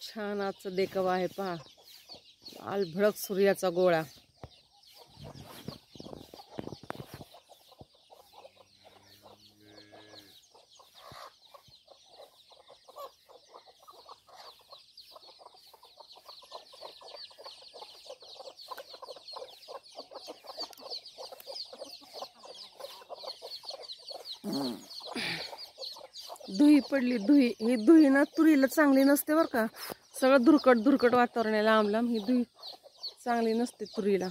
छान आजचं देखावा आहे पहा. लाल भडक सूर्याचा गोळा. धुई पडली. धुई ही धुई ना तुरीला चांगली नसते बर का. सगळं धुरकट वातावरण आहे. लांब लांब ही धुई चांगली नसते तुरीला.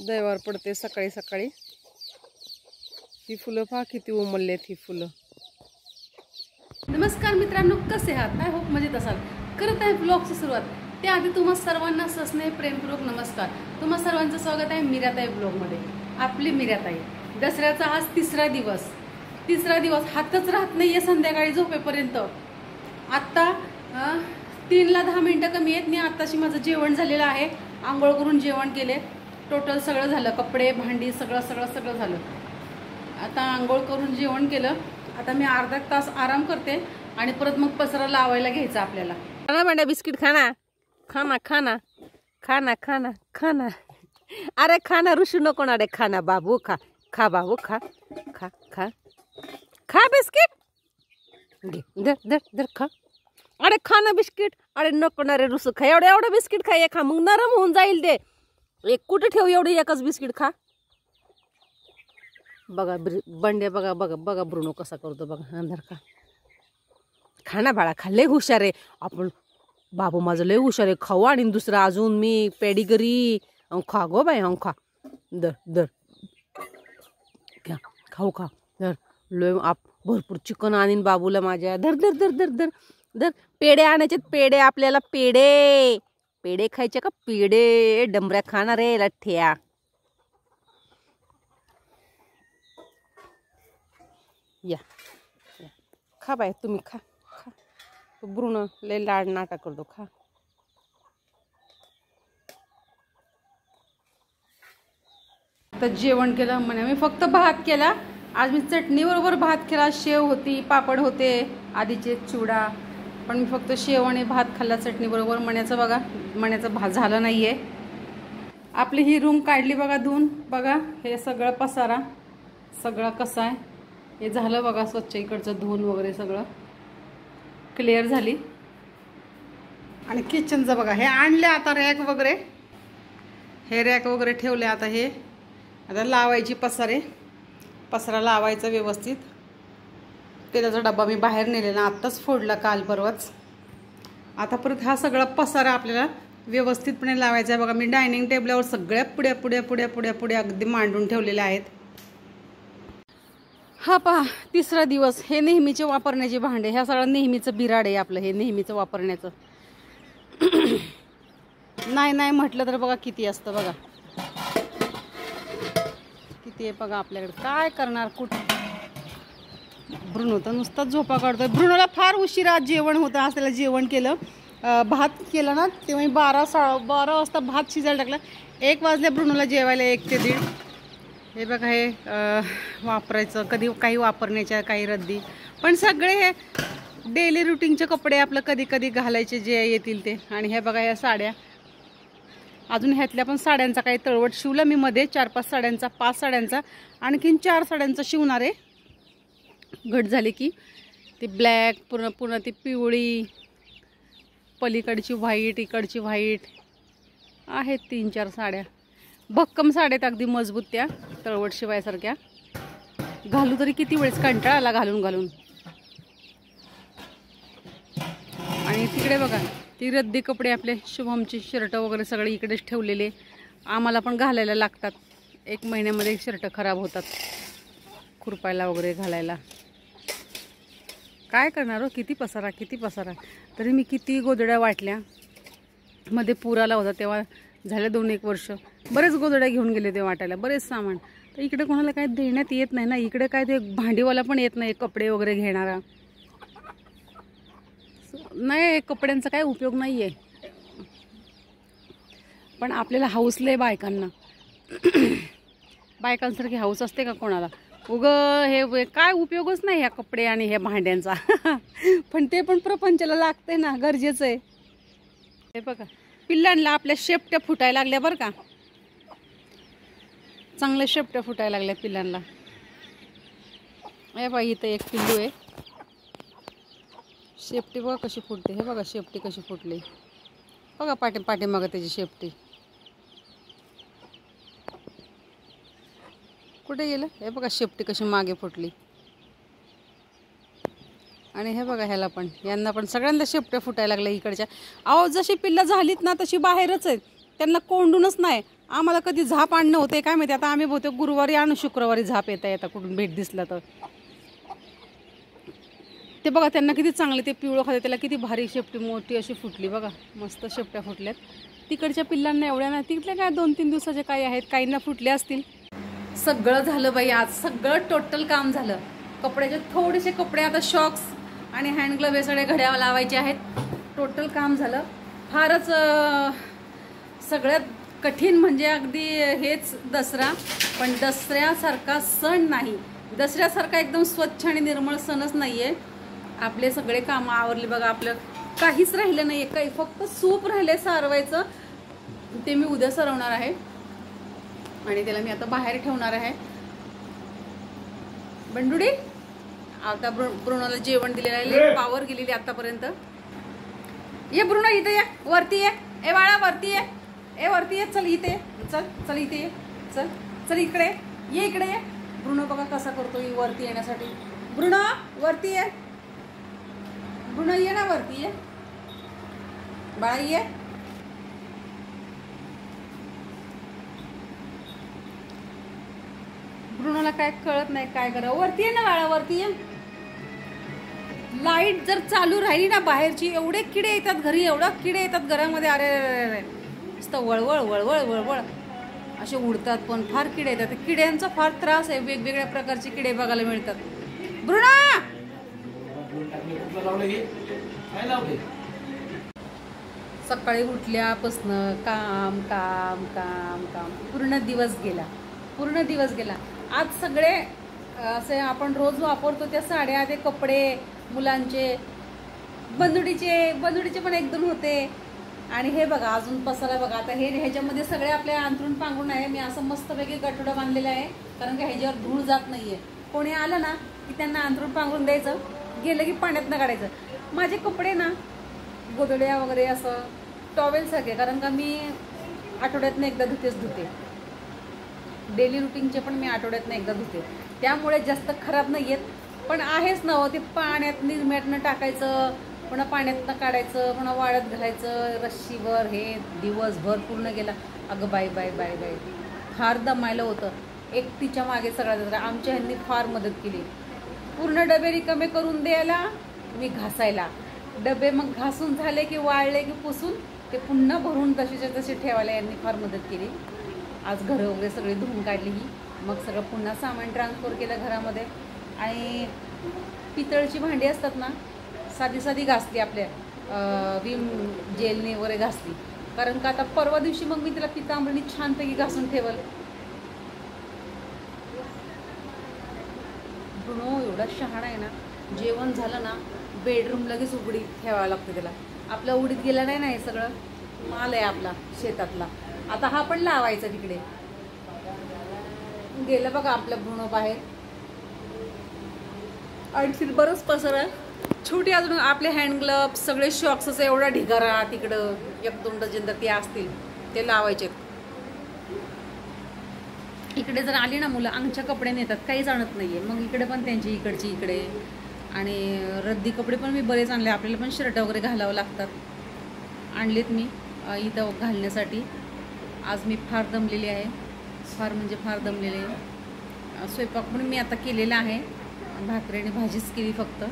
दैवावर पडते सकाळी सकाळी. ही फुलं पहा किती उमललेत ही फुलं. नमस्कार मित्रांनो, कसे आहात? आय होप मजेत असाल. करत आहे ब्लॉगची सुरुवात. त्याआधी तुम्हा सर्वांना सस्ने प्रेमपूर्वक नमस्कार. तुम्हा सर्वांचं स्वागत आहे मीराताई ब्लॉगमध्ये. आपली मीराताई. दसऱ्याचा आज तिसरा दिवस हातच राहत नाहीये संध्याकाळी झोपेपर्यंत. आत्ता 3ला 10 मिनिटं कमी आहेत. मी आत्ताशी माझं जेवण झालेलं आहे. आंघोळ करून जेवण केले. टोटल सगळं झालं. कपडे भांडी सगळं झालं. आता आंघोळ करून जेवण केलं. आता मी अर्धा तास आराम करते आणि परत मग पसरा लावायला घ्यायचा आपल्याला. खाना भांड्या बिस्किट खाना खाना खाना खाना खाना खाना. अरे खाना रुसू नको ना रे. खाना बाबू खा. खा बाबू खा. खा खा खा बिस्किट. घे दर दर दर खा. अरे खाना बिस्किट. अरे नको ना रे रुसू. खा एवढं बिस्किट खा. खा मग नरम होऊन जाईल ते. एक कुठे ठेव एवढी एकच बिस्किट खा. बघा बंड्या बघा ब्रुनो कसा करतो बघा. अंधार खा. खाना बाळा खा. लय हुशार आहे आपण. बाबू माझं लय हुशार आहे. खाऊ आणि दुसरा अजून मी पेडिगरी खा गो बाई. खा दर दर घ्या खाऊ खा. दर लय भरपूर चिकन आणीन बाबूला माझ्या. धर धर धर धर धर धर. पेढे आणायचे. पेढे आपल्याला. पेढे खायचे का? पेढे डंबऱ्या खाणार रे लठ्ठ्या. या खा बाय तुम्ही खा. ब्रुनो लय लाड नाटा करतो. खा. आता जेवण केलं म्हणे. मी फक्त भात केला आज. मी चटणी बरोबर भात केला. शेव होती, पापड होते, आधीचे चिवडा. पण मी फक्त शेव आणि भात खाल्ला चटणी बरोबर. मण्याचं बघा, मण्याचं भात झालं नाहीये. आपली ही रूम काढली बघा धुवून. बघा हे सगळं पसारा सगळं कसं आहे हे झालं बघा स्वच्छ. इकडचं धुवून वगैरे सगळं क्लिअर झाली. आणि किचनचं बघा हे आणले आता. रॅक वगैरे हे रॅक वगैरे ठेवले. आता लावायची पसरा लावायचा व्यवस्थित. तेलाचा डब्बा मी बाहेर नेलेला आत्ताच फोडला काल परवाच. आता परत हा सगळा पसारा आपल्याला व्यवस्थितपणे लावायचा आहे. बघा मी डायनिंग टेबलावर सगळ्या पुड्या अगदी मांडून ठेवलेल्या आहेत. हा पहा तिसरा दिवस. हे नेहमीचे वापरण्याचे भांडे. ह्या सगळं नेहमीचं बिराड आहे आपलं. हे नेहमीचं वापरण्याचं. नाही म्हटलं तर बघा किती असतं. बघा किती आहे बघा आपल्याकडे. काय करणार कुठं. ब्रुनो तर नुसताच झोपा काढतोय. ब्रुनोला फार उशिरा जेवण होतं. आज त्याला जेवण केलं. भात केलं ना तेव्हा 12 वाजता भात शिजायला टाकला. 1 वाजल्या ब्रुनोला जेवायला. 1 ते 1:30. हे बघा हे वापरायचं. कधी काही वापरण्याच्या काही रद्दी. पण सगळे हे डेली रुटीनचे कपडे आपलं कधी घालायचे जे येतील ते. आणि हे बघा ह्या साड्या. अजून ह्यातल्या पण साड्यांचा काही तळवट शिवला मी मध्ये. 4-5 साड्यांचा, 5 साड्यांचा, आणखीन 4 साड्यांचा शिवणार आहे. घट झाली की ती ब्लॅक पुन्हा ती पिवळी, पलीकडची व्हाईट, इकडची व्हाईट आहेत. 3-4 साड्या. भक्कम साड्यात अगदी मजबूत त्या तळवट शिवायसारख्या. घालू तरी किती वेळेस कंटाळा आला घालून. आणि तिकडे बघा ती रद्दी कपडे आपले शुभमचे शर्ट वगैरे सगळे इकडेच ठेवलेले. आम्हाला पण घालायला लागतात. 1 महिन्यामध्ये शर्ट खराब होतात खुरपायला वगैरे घालायला. काय करणार हो. किती पसारा. तरी मी किती गोधड्या वाटल्या. मध्ये पूर आला होता तेव्हा झाले 2-1 वर्ष. बरेच गोधड्या घेऊन गेले ते वाटायला. बरेच सामान. तर इकडे कोणाला काय देण्यात येत नाही ना. इकडे काय ते भांडीवाला पण येत नाही कपडे वगैरे घेणारा. नाही कपड्यांचा काय उपयोग नाही आहे. पण आपल्याला हाऊस लय बायकांना. बायकांसारखी हाऊस असते का कोणाला. हे काय उपयोगच नाही ह्या कपडे आणि ह्या भांड्यांचा पण ते पण प्रपंचाला लागतंय ना, गरजेचं आहे. हे बघा पिल्लांना आपल्या शेपट्या फुटायला लागल्या बरं का, चांगल्या शेपट्या फुटायला लागल्या पिल्लांना. हे बघा इथं एक पिल्लू आहे, शेपटी बघा कशी फुटते. हे बघा शेपटी कशी फुटली बघा, पाठीमागं त्याची शेपटी कुठे गेलं. हे बघा शेपटी कशी मागे फुटली. आणि हे बघा ह्याला पण, यांना पण सगळ्यांना शेपट्या फुटायला लागल्या इकडच्या. अहो जशी पिल्लं झालीत ना तशी बाहेरच आहेत, त्यांना कोंडूनच नाही. आम्हाला कधी झाप आणणं होते काय माहिती. आता आम्ही बहुतेक गुरुवारी आणू, शुक्रवारी झाप येता कुठून भेट दिसला तर. ते बघा त्यांना किती चांगले ते पिवळं खाते, त्याला किती भारी शेपटी मोठी अशी फुटली बघा, मस्त शेपट्या फुटल्यात. तिकडच्या पिल्लांना एवढ्या नाही, तिकडल्या काय 2-3 दिवसाचे काही आहेत, काहींना फुटले असतील. सगळं झालं बाई आज, सगळं टोटल काम झालं. कपड्याचे थोडेसे कपडे आता शॉक्स आणि हँड ग्लव्ह हे सगळे घड्या लावायचे आहेत. टोटल काम झालं. फारच सगळ्यात कठीण म्हणजे अगदी हेच दसरा, पण दसऱ्यासारखा सण नाही. दसऱ्यासारखा एकदम स्वच्छ आणि निर्मळ सणच नाही आहे. आपले सगळे कामं आवरले बघा, आपलं काहीच राहिलं नाही आहे, काही फक्त सूप राहिले सारवायचं, ते मी उद्या सरवणार आहे आणि त्याला मी आता बाहेर ठेवणार आहे. बंडुडी आता ब्रुनोला जेवण दिलेलं आहे, पावर गेलेली आतापर्यंत. ये ब्रुनो इथे ये, वरती ये. ए बाळा वरती ये, ए वरती ये, चल इथे चल, चल इथे ये, चल चल इकडे ये, इकडे ये. ब्रुनो बघा कसा करतो वरती येण्यासाठी. ब्रुनो वरती ये, ब्रुनो ये ना वरती ये, बाळा ये. ब्रुनोला काय कळत नाही काय करा. वरती आहे ना बाळा, वरती आहे. लाईट जर चालू राहिली ना बाहेरची, एवढे किडे येतात घरी, एवढा किडे येतात घरामध्ये. अरे अरे नुसतं वळवळ वळवळ वळवळ असे उडतात, पण फार किडे येतात. किड्यांचा फार त्रास आहे, वेगवेगळ्या प्रकारचे किडे बघायला मिळतात. ब्रुनो सकाळी उठल्यापासनं काम काम काम काम, पूर्ण दिवस गेला. आज सगळे असे आपण रोज वापरतो त्या साड्या, ते कपडे मुलांचे, बंदुडीचे पण 1-2 होते. आणि हे बघा अजून पसारा बघा. आता ह्याच्यामध्ये सगळे आपले अंथरूण पांघरून आहे. मी असं मस्तपैकी गठोडा बांधलेला आहे, कारण की ह्याच्यावर धूळ जात नाहीये. कोणी आलं ना की त्यांना अंथरूण पांघरून द्यायचं, गेलं की पाण्यात न काढायचं. माझे कपडे ना गोधड्या वगैरे असं टॉवेल सगळे, कारण का मी आठवड्यातनं एकदा धुते. डेली रुटीनचे पण मी आठवड्यातनं एकदा धुते, त्यामुळे जास्त खराब नाही येत. पण आहेच ना, ते पाण्यात निरम्यातनं टाकायचं, पुन्हा पाण्यातनं काढायचं, पुन्हा वाळत घालायचं रश्शीवर. हे दिवसभर पूर्ण गेला. अगं बाय बाय बाय बाय, फार दमायला होतं. एकटीच्या मागे सगळ्या आमच्या ह्यांनी फार मदत केली. पूर्ण डबे रिकामे करून द्यायला, मी घासायला. डबे मग घासून झाले की वाळले की पुसून ते पुन्हा भरून तशीच्या तशी ठेवायला यांनी फार मदत केली. आज घरं वगैरे सगळी धुवून काढली ही, मग सगळं पुन्हा सामान ट्रान्सफर केलं घरामध्ये. आणि पितळची भांडी असतात ना, साधी घासली, आपल्या विम जेलने वगैरे घासली, कारण का आता परवा दिवशी मग मी तिला पितांबरीने छानपैकी घासून ठेवल. ब्रुनो एवढा शहाणा आहे ना, जेवण झालं ना बेडरूम लगेच उघडी ठेवावं लागतं त्याला. आपल्या उडीत गेलं नाही ना, हे सगळं माल आहे आपला शेतातला. आता हा पण लावायचा तिकडे. गेलं बघा आपलं ब्रुनो बाहेर. आणखी बरंच पसरा छोटी अजून आपले हँड ग्लव्ह सगळे शॉक्स असं एवढा ढिगारा तिकडं 1-2 डझन तर ते असतील, ते लावायचे. इकडे जर आली ना मुलं अंगच्या कपडे नेतात, काहीच आणत नाहीये. मग इकडे पण त्यांची इकडची इकडे. आणि रद्दी कपडे पण मी बरेच आणले, आपल्याला पण शर्ट वगैरे घालावं लागतात, आणलेत मी इथं घालण्यासाठी. आज मी फार दमलेली आहे, फार म्हणजे फार दमलेले आहे. स्वयंपाक पण मी आता केलेला आहे, भाकरी आणि भाजीच केली फक्त.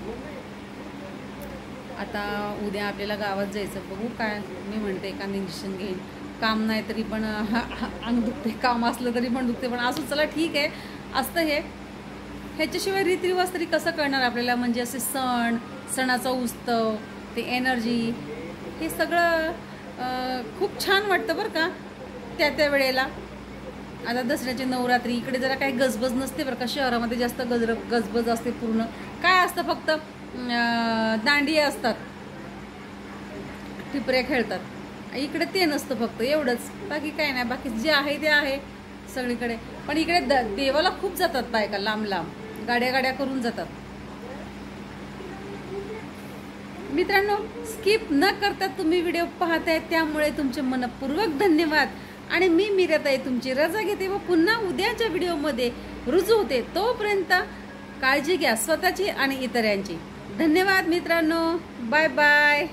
आता उद्या आपल्याला गावात जायचं, बघू काय. मी म्हणते एखादं इंजेक्शन घेईन. काम नाही तरी पण अंग दुखते, काम असलं तरी पण दुखते, पण असं चला ठीक आहे असतं हे. ह्याच्याशिवाय रीतिरिवाज तरी कसं कळणार आपल्याला. म्हणजे असे सणाचा उत्सव, ते एनर्जी, हे सगळं खूप छान वाटतं बरं का त्या वेळेला. आता दसऱ्याची नवरात्री इकडे जरा काही गजबज नसते बरं का, शहरामध्ये जास्त गजबज असते. पूर्ण काय असतं, फक्त दांडिया असतात, टिपऱ्या खेळतात. इकडे ते नसतं, फक्त एवढंच, बाकी काय नाही. बाकी जे आहे ते आहे सगळीकडे. पण इकडे देवाला खूप जातात बायका, लांब लांब गाड्या करून जातात. मित्रांनो, स्किप न करता तुम्ही व्हिडिओ पाहताय त्यामुळे तुमचे मनपूर्वक धन्यवाद. आणि मी मीराताई तुमची रजा घेते व पुन्हा उद्याच्या व्हिडिओमध्ये रुजू होते. तोपर्यंत काळजी घ्या स्वतःची आणि इतरांची. धन्यवाद मित्रांनो, बाय बाय.